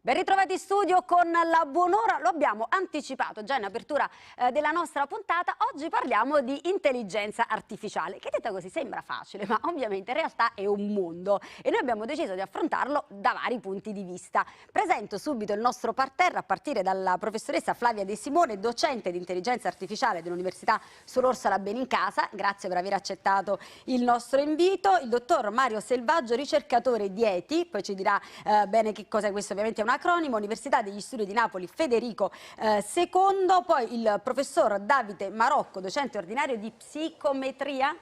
Ben ritrovati in studio con la buon'ora, lo abbiamo anticipato già in apertura della nostra puntata. Oggi parliamo di intelligenza artificiale, che detta così sembra facile, ma ovviamente in realtà è un mondo e noi abbiamo deciso di affrontarlo da vari punti di vista. Presento subito il nostro parterre a partire dalla professoressa Flavia De Simone, docente di intelligenza artificiale dell'Università Suor Orsola Benincasa, grazie per aver accettato il nostro invito, il dottor Mario Selvaggio, ricercatore di ETI, poi ci dirà bene che cos'è questo, ovviamente è un acronimo, Università degli Studi di Napoli Federico II, poi il professor Davide Marocco, docente ordinario di psicometria,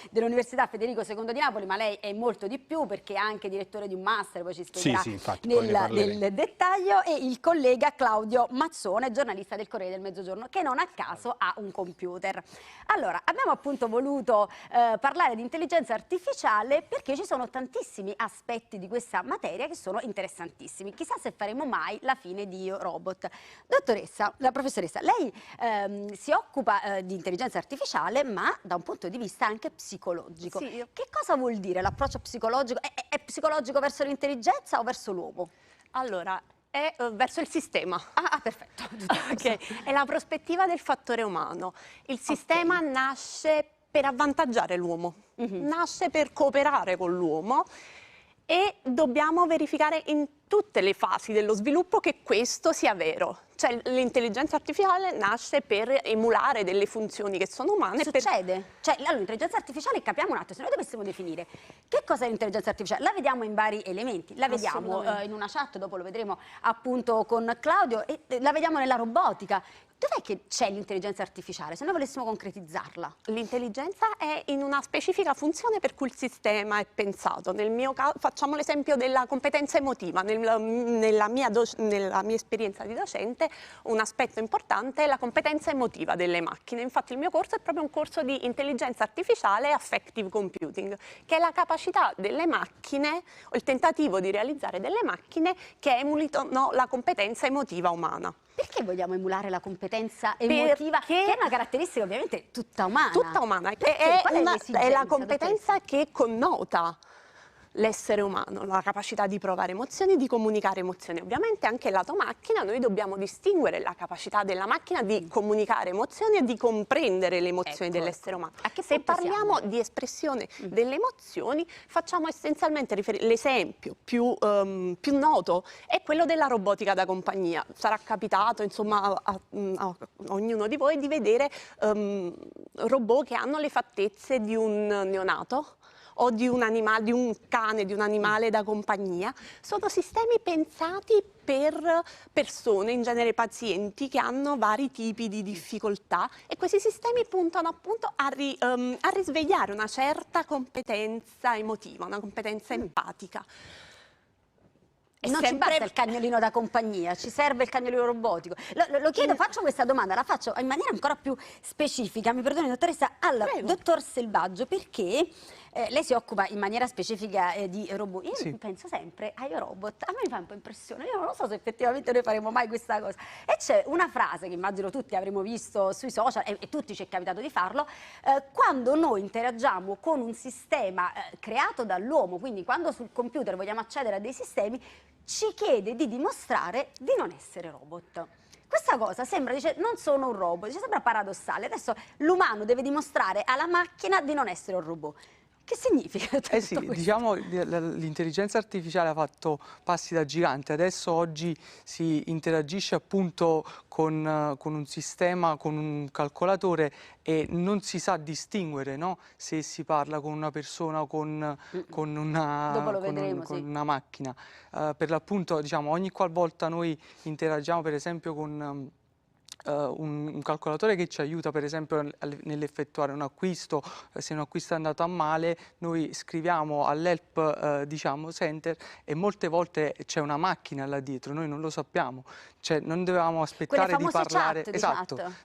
dell'Università Federico II di Napoli, ma lei è molto di più perché è anche direttore di un master, poi ci spiegherà nel dettaglio, e il collega Claudio Mazzone, giornalista del Corriere del Mezzogiorno, che non a caso ha un computer. Allora, abbiamo appunto voluto parlare di intelligenza artificiale perché ci sono tantissimi aspetti di questa materia che sono interessantissimi. Chissà se faremo mai la fine di Io Robot. Dottoressa, la professoressa, lei si occupa di intelligenza artificiale, ma da un punto di vista anche psicologico. Sì, che cosa vuol dire l'approccio psicologico? È psicologico verso l'intelligenza o verso l'uomo? Allora, è verso il sistema. Perfetto. Okay. È la prospettiva del fattore umano. Il sistema nasce per avvantaggiare l'uomo, nasce per cooperare con l'uomo e dobbiamo verificare in tutte le fasi dello sviluppo che questo sia vero. Cioè l'intelligenza artificiale nasce per emulare delle funzioni che sono umane. Succede? Cioè, allora, l'intelligenza artificiale, capiamo un attimo, se noi dovessimo definire che cosa è l'intelligenza artificiale, la vediamo in vari elementi, la vediamo in una chat, dopo lo vedremo appunto con Claudio, e la vediamo nella robotica. Dov'è che c'è l'intelligenza artificiale, se noi volessimo concretizzarla? L'intelligenza è in una specifica funzione per cui il sistema è pensato. Nel mio caso, facciamo l'esempio della competenza emotiva. Nella mia esperienza di docente, un aspetto importante è la competenza emotiva delle macchine. Infatti il mio corso è proprio un corso di intelligenza artificiale e affective computing, che è la capacità delle macchine, o il tentativo di realizzare delle macchine che emulino la competenza emotiva umana. Perché vogliamo emulare la competenza emotiva, che è una caratteristica ovviamente tutta umana? Tutta umana, è la competenza che connota l'essere umano, la capacità di provare emozioni, di comunicare emozioni. Ovviamente anche lato macchina noi dobbiamo distinguere la capacità della macchina di comunicare emozioni e di comprendere le emozioni dell'essere umano. Se parliamo di espressione delle emozioni, facciamo essenzialmente l'esempio più noto è quello della robotica da compagnia. Sarà capitato insomma a ognuno di voi di vedere robot che hanno le fattezze di un neonato o di un animale, di un cane, di un animale da compagnia. Sono sistemi pensati per persone, in genere pazienti, che hanno vari tipi di difficoltà, e questi sistemi puntano appunto a risvegliare una certa competenza emotiva, una competenza empatica. Non ci basta il cagnolino da compagnia, ci serve il cagnolino robotico. Lo chiedo, faccio questa domanda, la faccio in maniera ancora più specifica, mi perdoni dottoressa, al dottor Selvaggio, perché lei si occupa in maniera specifica di robot. Io penso sempre ai robot, a me mi fa un po' impressione, io non lo so se effettivamente noi faremo mai questa cosa. E c'è una frase che immagino tutti avremo visto sui social, e tutti ci è capitato di farlo, quando noi interagiamo con un sistema creato dall'uomo, quindi quando sul computer vogliamo accedere a dei sistemi, ci chiede di dimostrare di non essere robot. Questa cosa sembra, dice, non sono un robot, dice, sembra paradossale. Adesso l'umano deve dimostrare alla macchina di non essere un robot. Che significa tutto questo? Diciamo l'intelligenza artificiale ha fatto passi da gigante. Adesso oggi si interagisce appunto con un sistema, con un calcolatore, e non si sa distinguere, no? Se si parla con una persona o con una macchina. Per l'appunto, diciamo, ogni qualvolta noi interagiamo per esempio con un calcolatore che ci aiuta per esempio nell'effettuare un acquisto, se un acquisto è andato a male noi scriviamo all'help diciamo center, e molte volte c'è una macchina là dietro, noi non lo sappiamo, cioè non dovevamo aspettare di parlare,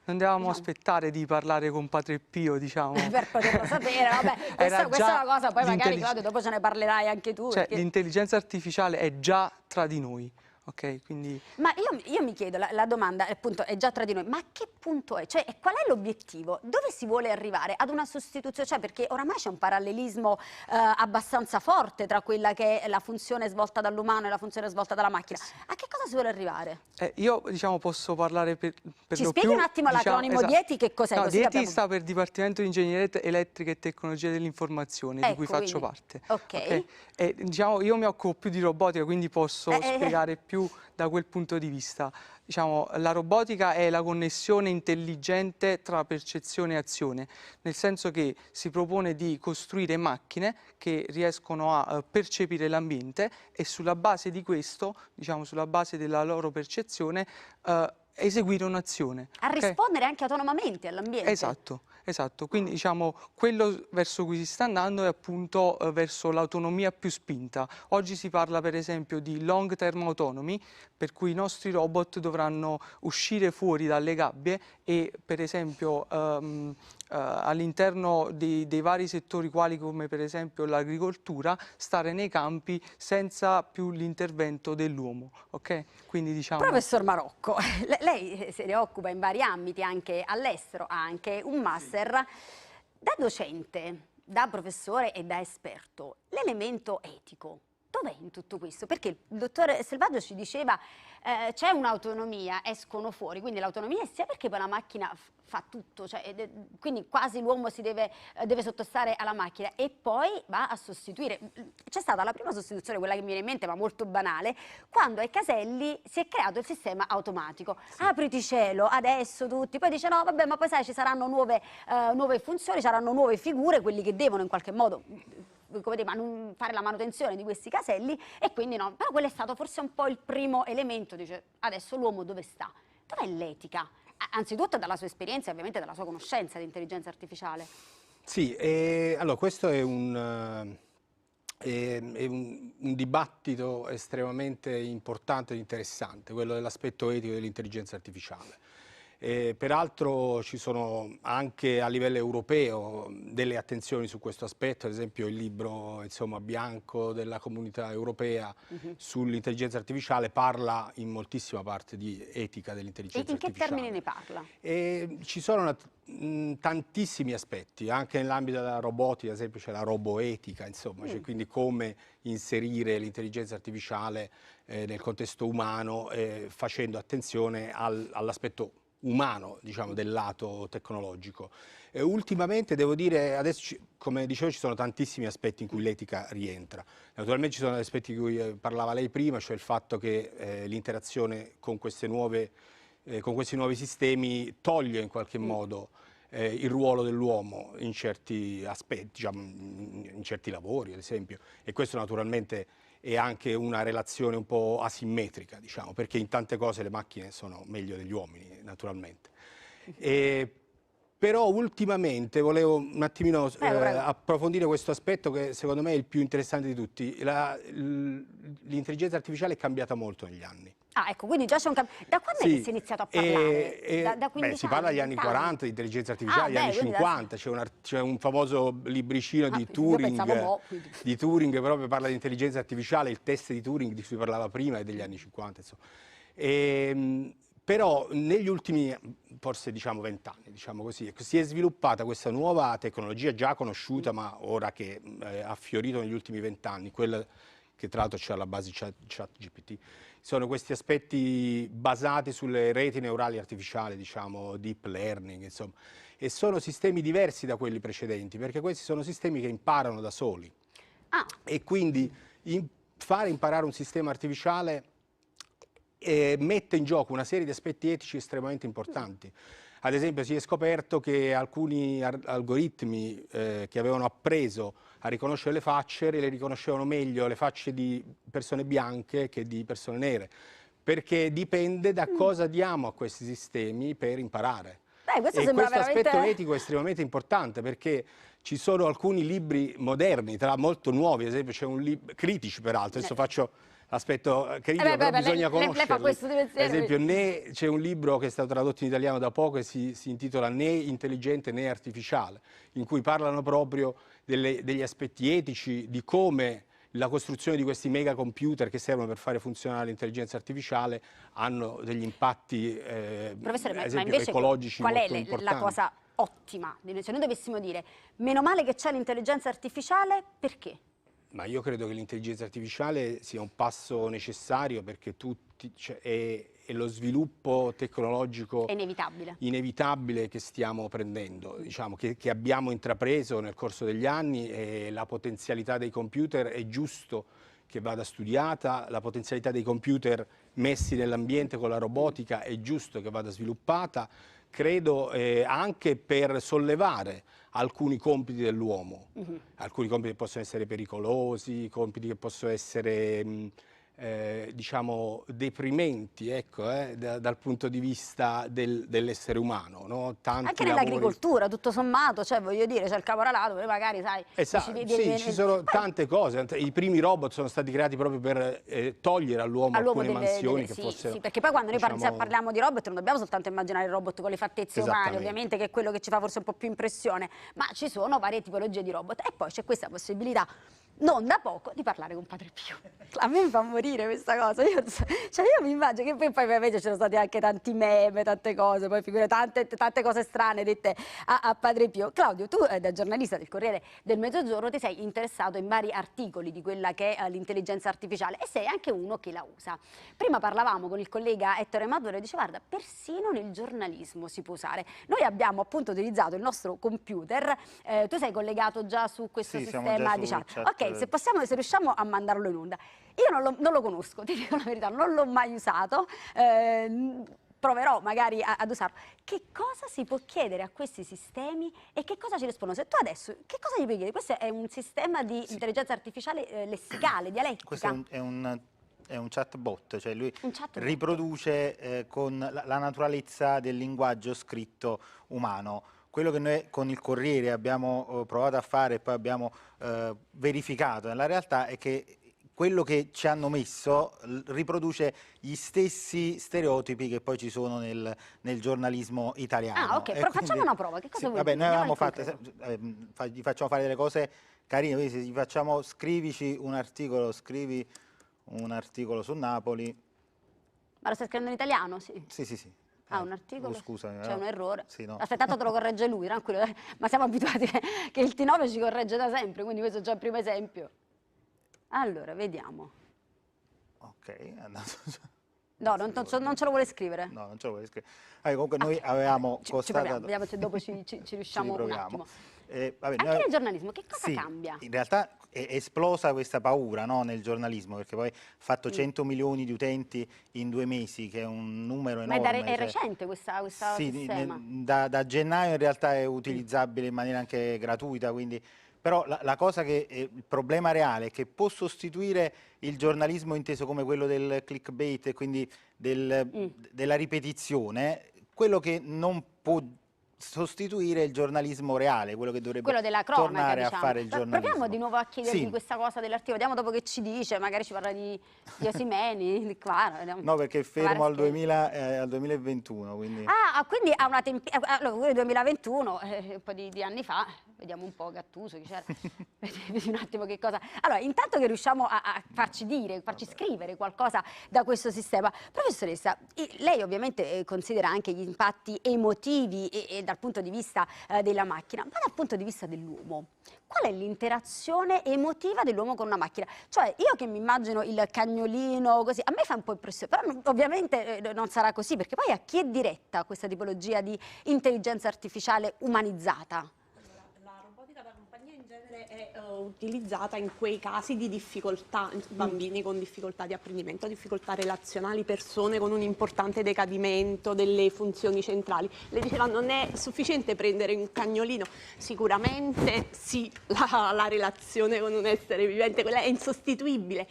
non dovevamo aspettare di parlare con Padre Pio, diciamo, per poterlo sapere. Vabbè, questa è una cosa, poi magari Claudio dopo ce ne parlerai anche tu, cioè l'intelligenza artificiale è già tra di noi. ok? Quindi... Ma io mi chiedo, la domanda appunto è già tra di noi, ma a che punto è? Cioè, qual è l'obiettivo? Dove si vuole arrivare? Ad una sostituzione? Cioè, perché oramai c'è un parallelismo abbastanza forte tra quella che è la funzione svolta dall'umano e la funzione svolta dalla macchina. A che cosa si vuole arrivare? Io, diciamo, posso parlare per Ci lo spieghi più, un attimo l'acronimo DIETI, che cos'è? No, Così DIETI capiamo. sta per Dipartimento di Ingegneria Elettrica e Tecnologia dell'Informazione, di cui faccio parte. Ok. E, diciamo, io mi occupo più di robotica, quindi posso spiegare più da quel punto di vista. Diciamo, la robotica è la connessione intelligente tra percezione e azione, nel senso che si propone di costruire macchine che riescono a percepire l'ambiente e sulla base di questo, diciamo, sulla base della loro percezione, eseguire un'azione. A rispondere anche autonomamente all'ambiente. Esatto, esatto. Quindi diciamo quello verso cui si sta andando è appunto verso l'autonomia più spinta. Oggi si parla per esempio di long term autonomy, per cui i nostri robot dovranno uscire fuori dalle gabbie e per esempio all'interno dei vari settori quali come per esempio l'agricoltura stare nei campi senza più l'intervento dell'uomo, ok? Quindi diciamo... Professor Marocco, lei se ne occupa in vari ambiti anche all'estero, ha anche un master. Da docente, da professore e da esperto, l'elemento etico dov'è in tutto questo? Perché il dottore Selvaggio ci diceva c'è un'autonomia, escono fuori, quindi l'autonomia è sia perché poi la macchina fa tutto, cioè, quindi quasi l'uomo si deve sottostare alla macchina e poi va a sostituire. C'è stata la prima sostituzione, quella che mi viene in mente, ma molto banale, quando ai caselli si è creato il sistema automatico. Sì. Apriti cielo, adesso tutti, poi dice no vabbè ma poi sai ci saranno nuove funzioni, saranno nuove figure, quelli che devono in qualche modo come dire, fare la manutenzione di questi caselli e quindi no, però quello è stato forse un po' il primo elemento, dice adesso l'uomo dove sta? Dov'è l'etica? Anzitutto dalla sua esperienza e ovviamente dalla sua conoscenza di intelligenza artificiale. Sì, allora questo è un dibattito estremamente importante e interessante, quello dell'aspetto etico dell'intelligenza artificiale. Peraltro ci sono anche a livello europeo delle attenzioni su questo aspetto, ad esempio il libro bianco della Comunità Europea sull'intelligenza artificiale parla in moltissima parte di etica dell'intelligenza artificiale. E in che termini ne parla? Ci sono tantissimi aspetti, anche nell'ambito della robotica, ad esempio c'è la roboetica, insomma, cioè quindi come inserire l'intelligenza artificiale nel contesto umano facendo attenzione all'aspetto umano, diciamo, del lato tecnologico. Ultimamente devo dire, adesso come dicevo ci sono tantissimi aspetti in cui l'etica rientra. Naturalmente ci sono aspetti di cui parlava lei prima, cioè il fatto che l'interazione con questi nuovi sistemi toglie in qualche modo il ruolo dell'uomo in certi aspetti, diciamo, in certi lavori ad esempio, e questo naturalmente è anche una relazione un po' asimmetrica, diciamo, perché in tante cose le macchine sono meglio degli uomini, naturalmente. Però ultimamente volevo un attimino approfondire questo aspetto che secondo me è il più interessante di tutti. L'intelligenza artificiale è cambiata molto negli anni. Ah, ecco, quindi già c'è un cambio. Da quando è che si è iniziato a parlare? Da 15 si parla degli anni 40 di intelligenza artificiale, degli anni 50, c'è un famoso libricino di Turing proprio parla di intelligenza artificiale, il test di Turing di cui parlava prima è degli anni 50, insomma. Però negli ultimi, forse diciamo 20 anni, diciamo così, si è sviluppata questa nuova tecnologia già conosciuta, ma ora che ha fiorito negli ultimi 20 anni, quella che tra l'altro c'è alla base ChatGPT. Sono questi aspetti basati sulle reti neurali artificiali, diciamo, deep learning, insomma, e sono sistemi diversi da quelli precedenti, perché questi sono sistemi che imparano da soli. E quindi fare imparare un sistema artificiale mette in gioco una serie di aspetti etici estremamente importanti. Ad esempio si è scoperto che alcuni algoritmi che avevano appreso a riconoscere le facce le riconoscevano meglio le facce di persone bianche che di persone nere, perché dipende da cosa diamo a questi sistemi per imparare. Questo aspetto etico è estremamente importante, perché ci sono alcuni libri moderni, tra molto nuovi, ad esempio c'è un libro, critici peraltro, adesso faccio l'aspetto critico, però bisogna conoscerli. Ad esempio c'è un libro che è stato tradotto in italiano da poco e si intitola Né intelligente né artificiale, in cui parlano proprio degli aspetti etici, di come la costruzione di questi mega computer che servono per fare funzionare l'intelligenza artificiale hanno degli impatti Professore, ad esempio, invece ecologici qual molto è importanti. la cosa ottima? Se noi dovessimo dire, meno male che c'è l'intelligenza artificiale, perché? Ma io credo che l'intelligenza artificiale sia un passo necessario perché è lo sviluppo tecnologico è inevitabile che stiamo prendendo, diciamo, che abbiamo intrapreso nel corso degli anni, e la potenzialità dei computer è giusto che vada studiata, la potenzialità dei computer messi nell'ambiente con la robotica è giusto che vada sviluppata, credo anche per sollevare alcuni compiti dell'uomo, alcuni compiti che possono essere pericolosi, compiti che possono essere diciamo deprimenti, ecco, dal punto di vista dell'essere umano, no? Anche nell'agricoltura, tutto sommato, cioè voglio dire, c'è il caporalato, dove magari sai... Esatto, sì, ci sono tante cose, i primi robot sono stati creati proprio per togliere all'uomo alcune mansioni che fossero... Sì, perché poi quando noi diciamo... parliamo di robot non dobbiamo soltanto immaginare il robot con le fattezze umane, ovviamente, che è quello che ci fa forse un po' più impressione, ma ci sono varie tipologie di robot e poi c'è questa possibilità non da poco di parlare con Padre Pio. A me mi fa morire questa cosa, io mi immagino che poi ovviamente ci sono stati anche tanti meme, tante cose, poi figure tante cose strane dette a Padre Pio. Claudio, tu da giornalista del Corriere del Mezzogiorno ti sei interessato in vari articoli di quella che è l'intelligenza artificiale e sei anche uno che la usa. Prima parlavamo con il collega Ettore Maduro e dice guarda, persino nel giornalismo si può usare. Noi abbiamo appunto utilizzato il nostro computer, tu sei collegato già su questo sistema di chat. Ok, se riusciamo a mandarlo in onda. Io non lo conosco, ti dico la verità, non l'ho mai usato, proverò magari ad usarlo. Che cosa si può chiedere a questi sistemi e che cosa ci rispondono? Se tu adesso, che cosa gli puoi chiedere? Questo è un sistema di intelligenza artificiale lessicale, dialettica. Questo è un chatbot, cioè lui riproduce con la naturalezza del linguaggio scritto umano. Quello che noi con il Corriere abbiamo provato a fare e poi abbiamo verificato nella realtà è che quello che ci hanno messo riproduce gli stessi stereotipi che poi ci sono nel giornalismo italiano. Ah, ok, però quindi, facciamo una prova. Che cosa vuoi vabbè, dire? noi avevamo fatto, gli facciamo fare delle cose carine, quindi se gli facciamo scrivi un articolo su Napoli. Ma lo stai scrivendo in italiano? Sì. Sì. Ah, un articolo? Scusami. C'è un errore. Sì, no. Aspetta, tanto te lo corregge lui, tranquillo. Ma siamo abituati che il T9 ci corregge da sempre, quindi questo è già il primo esempio. Allora, vediamo. Ok, è andato. No, non ce lo vuole scrivere. No, non ce lo vuole scrivere. Comunque noi avevamo constatato... Vediamo se dopo ci riusciamo un attimo. Vabbè, anche nel giornalismo, che cosa cambia? In realtà è esplosa questa paura, no, nel giornalismo, perché poi ha fatto 100 milioni di utenti in 2 mesi, che è un numero enorme. Ma è recente questo sistema? Da gennaio in realtà è utilizzabile in maniera anche gratuita, quindi... Però la cosa il problema reale è che può sostituire il giornalismo inteso come quello del clickbait, quindi della ripetizione, quello che non può sostituire il giornalismo reale, quello che dovrebbe tornare a fare il giornalismo. Proviamo di nuovo a chiedergli questa cosa dell'articolo, vediamo dopo che ci dice, magari ci parla di Osimeni, di qua. No, perché è fermo al 2021. Quindi... Ah, quindi ha una allora, 2021, un po' di anni fa, vediamo un po' Gattuso, chi c'era. Vedi un attimo che cosa... Allora, intanto che riusciamo a farci scrivere qualcosa da questo sistema. Professoressa, lei ovviamente considera anche gli impatti emotivi e dal punto di vista della macchina, ma dal punto di vista dell'uomo. Qual è l'interazione emotiva dell'uomo con una macchina? Cioè, io che mi immagino il cagnolino così, a me fa un po' impressione, però ovviamente non sarà così, perché poi a chi è diretta questa tipologia di intelligenza artificiale umanizzata? È utilizzata in quei casi di difficoltà, bambini con difficoltà di apprendimento, difficoltà relazionali, persone con un importante decadimento delle funzioni centrali. Le diceva non è sufficiente prendere un cagnolino, sicuramente sì, la relazione con un essere vivente, quella è insostituibile.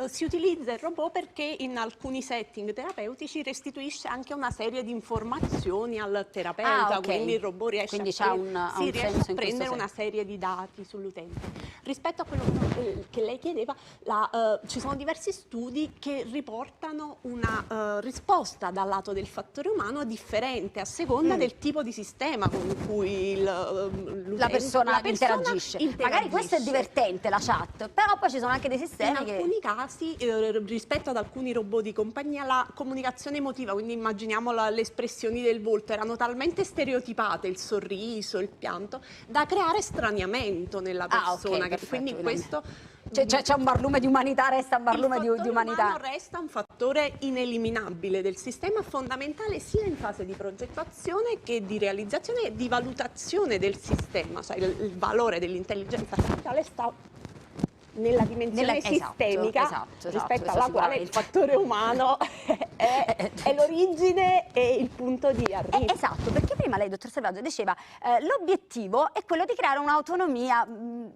si utilizza il robot perché in alcuni setting terapeutici restituisce anche una serie di informazioni al terapeuta, quindi il robot riesce a prendere una serie di dati sull'utente. Rispetto a quello che lei chiedeva, ci sono diversi studi che riportano una risposta dal lato del fattore umano differente a seconda del tipo di sistema con cui la persona interagisce. Magari questo è divertente, la chat, però poi ci sono anche dei sistemi in alcuni casi, rispetto ad alcuni robot di compagnia, la comunicazione emotiva, quindi immaginiamo le espressioni del volto, erano talmente stereotipate, il sorriso, il pianto, da creare straniamento nella persona. Quindi questo... C'è un barlume di umanità, resta un barlume di umanità. Resta un fattore ineliminabile del sistema, fondamentale sia in fase di progettazione che di realizzazione e di valutazione del sistema, cioè il valore dell'intelligenza artificiale sta nella dimensione sistemica rispetto alla quale il fattore umano è l'origine e il punto di arrivo. Esatto, perché prima lei, dottor Selvaggio, diceva l'obiettivo è quello di creare un'autonomia,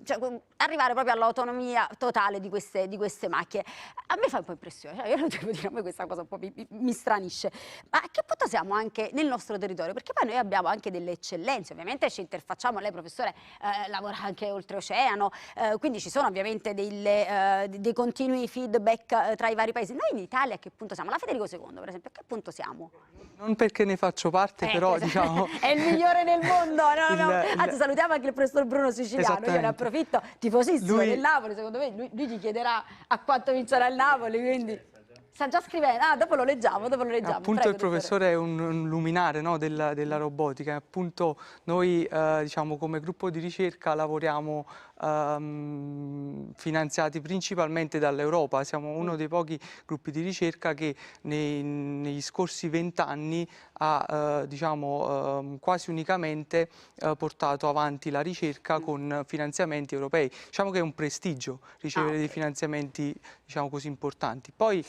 cioè arrivare proprio all'autonomia totale di queste macchine. A me fa un po' impressione, cioè, io lo devo dire, a me questa cosa un po' mi stranisce. Ma a che punto siamo anche nel nostro territorio? Perché poi noi abbiamo anche delle eccellenze, ovviamente ci interfacciamo, lei professore lavora anche oltreoceano, quindi ci sono ovviamente dei continui feedback tra i vari paesi. Noi in Italia a che punto siamo? La Federico II, per esempio, a che punto siamo? Non perché ne faccio parte, però diciamo... È il migliore nel mondo, Anzi, salutiamo anche il professor Bruno Siciliano, io ne approfitto, tifosissimo del Napoli, secondo me lui gli chiederà a quanto vincerà il Napoli, quindi... Sta già scrivendo, dopo lo leggiamo. Appunto prego, il professore è un luminare, no, della robotica, appunto noi diciamo come gruppo di ricerca lavoriamo finanziati principalmente dall'Europa, siamo uno dei pochi gruppi di ricerca che negli scorsi 20 anni ha diciamo, quasi unicamente portato avanti la ricerca con finanziamenti europei. Diciamo che è un prestigio ricevere dei finanziamenti diciamo, così importanti. Poi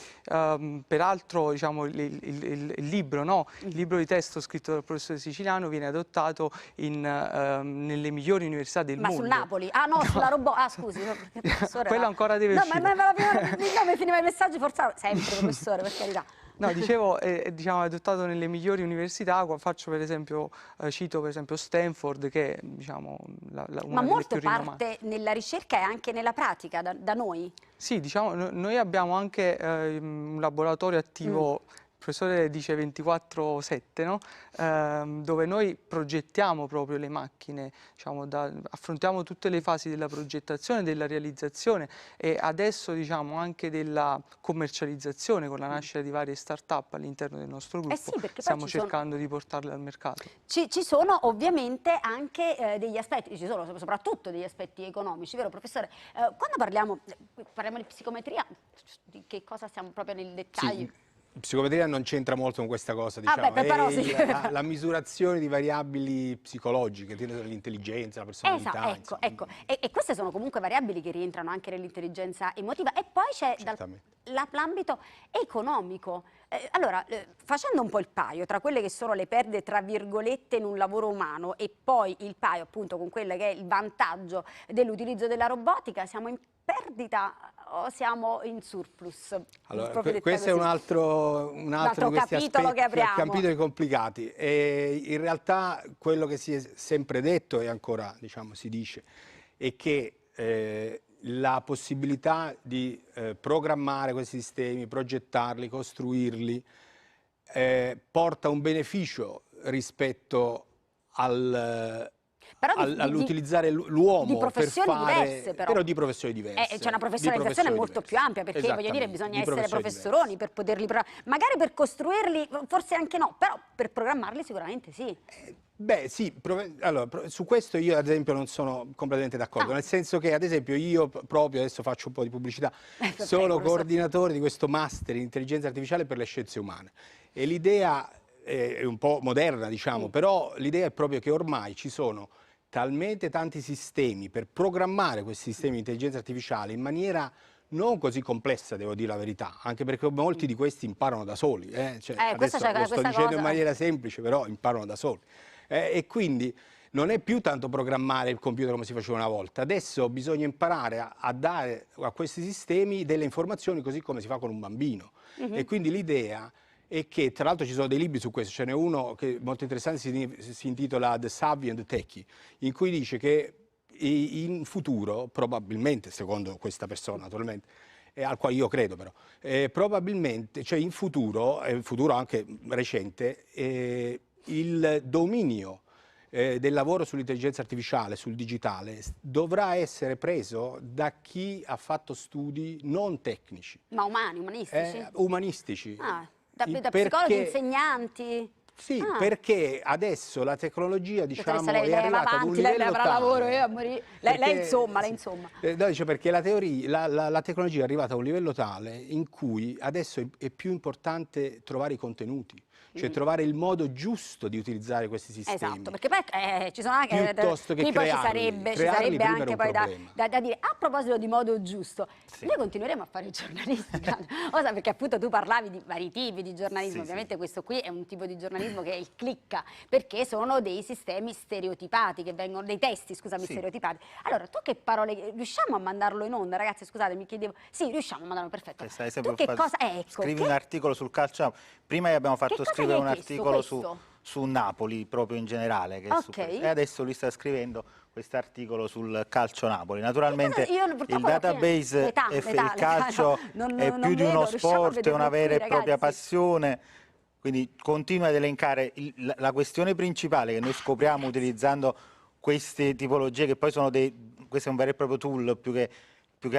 peraltro diciamo, il libro, no? Il libro di testo scritto dal professore Siciliano viene adottato nelle migliori università del mondo. Ma sul Napoli? Ah no, sulla robot. Ah scusi, perché professore... Quello ancora deve uscire. Ma mi finiva i messaggi forzati. Sempre professore, per carità. No, dicevo, diciamo, è adottato nelle migliori università, faccio per esempio, cito per esempio Stanford, che è diciamo, una Ma molto delle più rinomate. parte nella ricerca e anche nella pratica, da noi? Sì, diciamo, noi abbiamo anche un laboratorio attivo, il professore dice 24/7, no? Dove noi progettiamo proprio le macchine, diciamo, affrontiamo tutte le fasi della progettazione, della realizzazione e adesso diciamo, anche della commercializzazione con la nascita di varie start-up all'interno del nostro gruppo. Sì, stiamo cercando di portarle al mercato. Ci sono ovviamente anche degli aspetti, ci sono soprattutto degli aspetti economici, vero professore? Quando parliamo di psicometria, di che cosa stiamo proprio nel dettaglio? Sì. Psicometria non c'entra molto con questa cosa, diciamo, però sì. la misurazione di variabili psicologiche, l'intelligenza, la personalità. Ecco. E queste sono comunque variabili che rientrano anche nell'intelligenza emotiva e poi c'è l'ambito economico. Allora, facendo un po' il paio tra quelle che sono le perdite tra virgolette in un lavoro umano e poi il paio appunto con quello che è il vantaggio dell'utilizzo della robotica, siamo in perdita o siamo in surplus? Allora, questo è un altro di questi capitolo che apriamo. Capitoli complicati. E in realtà quello che si è sempre detto e ancora diciamo, si dice è che la possibilità di programmare questi sistemi, progettarli, costruirli, porta un beneficio rispetto all'utilizzare l'uomo per fare diverse, però di professioni diverse. C'è una professionalizzazione molto più ampia perché voglio dire bisogna essere professoroni per poterli magari per costruirli forse anche no, però per programmarli sicuramente sì. Beh sì, allora, su questo io ad esempio non sono completamente d'accordo, nel senso che ad esempio io proprio, adesso faccio un po' di pubblicità, sono coordinatore di questo master in intelligenza artificiale per le scienze umane e l'idea è un po' moderna diciamo, però l'idea è proprio che ormai ci sono talmente tanti sistemi per programmare questi sistemi di intelligenza artificiale in maniera non così complessa, devo dire la verità, anche perché molti di questi imparano da soli. Adesso lo sto dicendo in maniera semplice, però imparano da soli. E quindi non è più tanto programmare il computer come si faceva una volta, adesso bisogna imparare a dare a questi sistemi delle informazioni così come si fa con un bambino. E quindi l'idea è che, tra l'altro ci sono dei libri su questo, ce n'è uno che è molto interessante, si intitola The Savvy and the Techie, in cui dice che in futuro, probabilmente, secondo questa persona naturalmente, al quale io credo però, probabilmente, cioè in futuro anche recente, il dominio del lavoro sull'intelligenza artificiale, sul digitale, dovrà essere preso da chi ha fatto studi non tecnici. Ma umani, umanistici? Umanistici. Da psicologi, insegnanti? Sì, perché adesso la tecnologia, diciamo, è arrivata ad un livello lei avrà tale, lavoro, io a morire. Lei insomma. No, dice perché la tecnologia è arrivata a un livello tale in cui adesso è più importante trovare i contenuti. Cioè trovare il modo giusto di utilizzare questi sistemi. Esatto, perché poi ci sono anche... Piuttosto che crearli. Ci sarebbe anche poi da dire, a proposito di modo giusto, noi continueremo a fare giornalistica, perché appunto tu parlavi di vari tipi di giornalismo, ovviamente questo qui è un tipo di giornalismo che è il clicca, perché sono dei sistemi stereotipati, che vengono, dei testi, scusami, stereotipati. Allora, tu che parole, riusciamo a mandarlo in onda? Ragazzi, scusate, mi chiedevo... Sì, riusciamo a mandarlo, perfetto. Tu che cosa... Scrivi un articolo sul calcio, prima abbiamo fatto scrivere un articolo su Napoli proprio in generale e adesso lui sta scrivendo questo articolo sul calcio Napoli. Naturalmente il database il calcio è più di uno sport, è una vera e propria passione, quindi continua ad elencare la questione principale che noi scopriamo utilizzando queste tipologie, che poi sono questo è un vero e proprio tool più che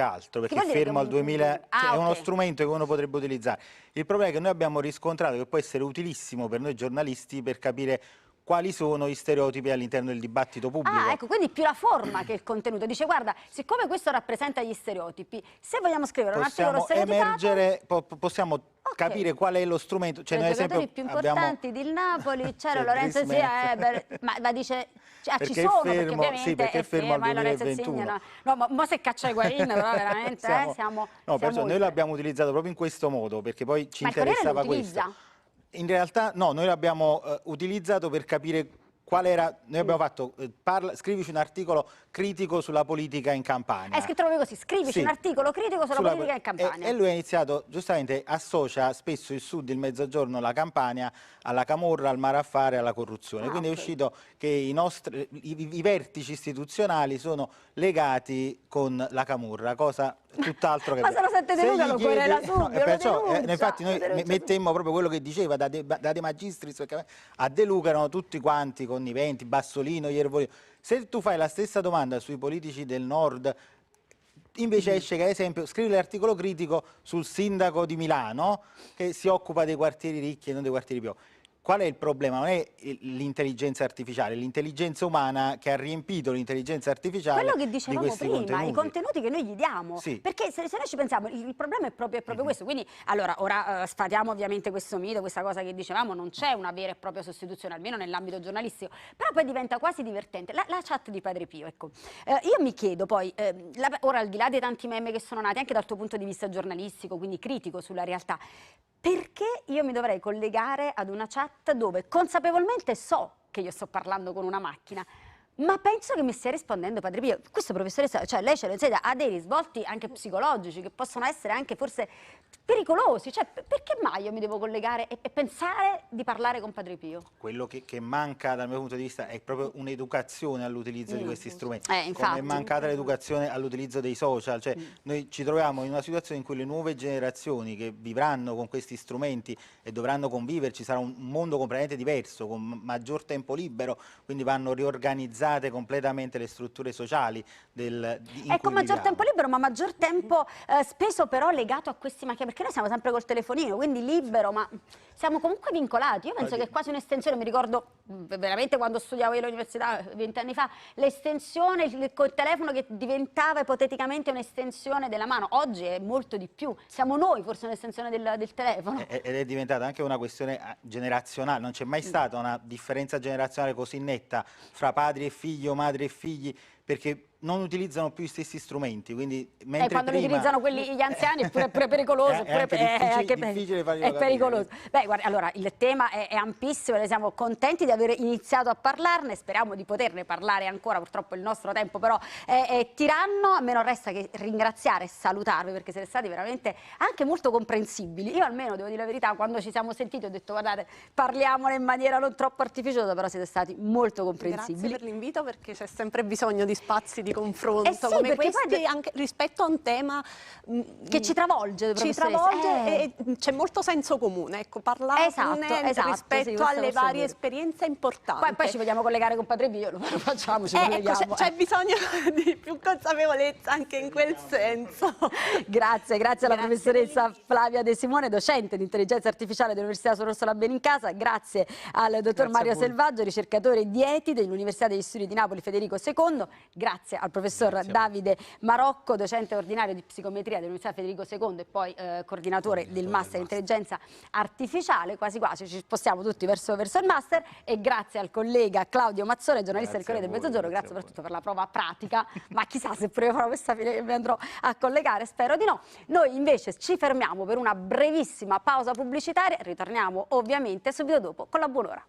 altro, perché è fermo al 2000, è uno strumento che uno potrebbe utilizzare. Il problema è che noi abbiamo riscontrato che può essere utilissimo per noi giornalisti per capire quali sono gli stereotipi all'interno del dibattito pubblico. Ecco, quindi più la forma che il contenuto. Dice, guarda, siccome questo rappresenta gli stereotipi, se vogliamo scrivere un articolo stereotipato... Possiamo capire qual è lo strumento. Cioè, i giocatori più importanti del Napoli, c'era Lorenzo Insigne, ma dice... ci sono, perché ovviamente perché è fermo al 2021. Ma se caccia Higuaín, però veramente noi l'abbiamo utilizzato proprio in questo modo, perché poi ci interessava questo. In realtà no, noi l'abbiamo utilizzato per capire qual era... Noi abbiamo fatto, scrivici un articolo critico sulla politica in Campania. È scritto proprio così, scrivici un articolo critico sulla politica in Campania. E lui ha iniziato, giustamente, associa spesso il sud, il mezzogiorno, la Campania, alla camorra, al malaffare, alla corruzione. Quindi è uscito che i vertici istituzionali sono legati con la camorra, cosa tutt'altro che... Ma se lo sente De Luca lo querela subito, infatti noi mettemmo proprio quello che diceva da De Magistris, perché a De Luca erano tutti quanti conniventi, Bassolino, Iervolino. Se tu fai la stessa domanda sui politici del nord, invece esce che, ad esempio, scrivi l'articolo critico sul sindaco di Milano che si occupa dei quartieri ricchi e non dei quartieri più. Qual è il problema? Non è l'intelligenza artificiale, è l'intelligenza umana che ha riempito l'intelligenza artificiale di questi contenuti. Quello che dicevamo prima, i contenuti che noi gli diamo. Perché se noi ci pensiamo, il problema è proprio questo. Quindi, allora, ora sfatiamo ovviamente questo mito, questa cosa che dicevamo, non c'è una vera e propria sostituzione, almeno nell'ambito giornalistico, però poi diventa quasi divertente. La chat di Padre Pio, ecco. Io mi chiedo poi, ora al di là dei tanti meme che sono nati, anche dal tuo punto di vista giornalistico, quindi critico sulla realtà, perché io mi dovrei collegare ad una chat dove consapevolmente so che io sto parlando con una macchina, ma penso che mi stia rispondendo Padre Pio? Questo professoressa, cioè lei ce lo insegna, ha dei risvolti anche psicologici che possono essere anche forse pericolosi, cioè perché mai io mi devo collegare e pensare di parlare con Padre Pio? Quello che manca dal mio punto di vista è proprio un'educazione all'utilizzo di questi strumenti, infatti, come è mancata l'educazione all'utilizzo dei social, cioè noi ci troviamo in una situazione in cui le nuove generazioni che vivranno con questi strumenti e dovranno conviverci, sarà un mondo completamente diverso, con maggior tempo libero, quindi vanno riorganizzate completamente le strutture sociali ecco, maggior tempo libero, ma maggior tempo speso però legato a questi macchine, perché noi siamo sempre col telefonino, quindi libero, ma siamo comunque vincolati. Io penso che è quasi un'estensione, mi ricordo veramente quando studiavo io all'università 20 anni fa, l'estensione col telefono che diventava ipoteticamente un'estensione della mano. Oggi è molto di più, siamo noi forse un'estensione del telefono. Ed è diventata anche una questione generazionale, non c'è mai stata una differenza generazionale così netta fra padri e figli o madri e figli, perché non utilizzano più gli stessi strumenti, quindi mentre quando prima... li utilizzano gli anziani è pure pericoloso, è difficile è pericoloso. Beh, guarda, allora il tema è ampissimo, noi siamo contenti di aver iniziato a parlarne, speriamo di poterne parlare ancora, purtroppo il nostro tempo però è tiranno. A me non resta che ringraziare e salutarvi perché siete stati veramente anche molto comprensibili. Io almeno devo dire la verità, quando ci siamo sentiti ho detto guardate, parliamone in maniera non troppo artificiosa, però siete stati molto comprensibili. Grazie per l'invito, perché c'è sempre bisogno di spazi di confronto sì, come questi, poi anche rispetto a un tema che ci travolge, e c'è molto senso comune, ecco, parlarne rispetto alle varie esperienze importanti. Poi ci vogliamo collegare con Padre Pio, lo facciamo, ci colleghiamo. Ecco, c'è bisogno di più consapevolezza anche in quel senso. Grazie alla professoressa Flavia De Simone, docente di intelligenza artificiale dell'Università Suor Orsola Benincasa, grazie al dottor Mario Selvaggio, ricercatore di ETI dell'Università degli Studi di Napoli Federico II, grazie al professor Davide Marocco, docente ordinario di psicometria dell'Università Federico II e poi coordinatore del Master Intelligenza Artificiale. Quasi quasi ci spostiamo tutti verso il Master, e grazie al collega Claudio Mazzone, giornalista del Corriere del Mezzogiorno, grazie soprattutto per la prova pratica, ma chissà se pure farò questa fine che mi andrò a collegare, spero di no. Noi invece ci fermiamo per una brevissima pausa pubblicitaria, ritorniamo ovviamente subito dopo con la buon'ora.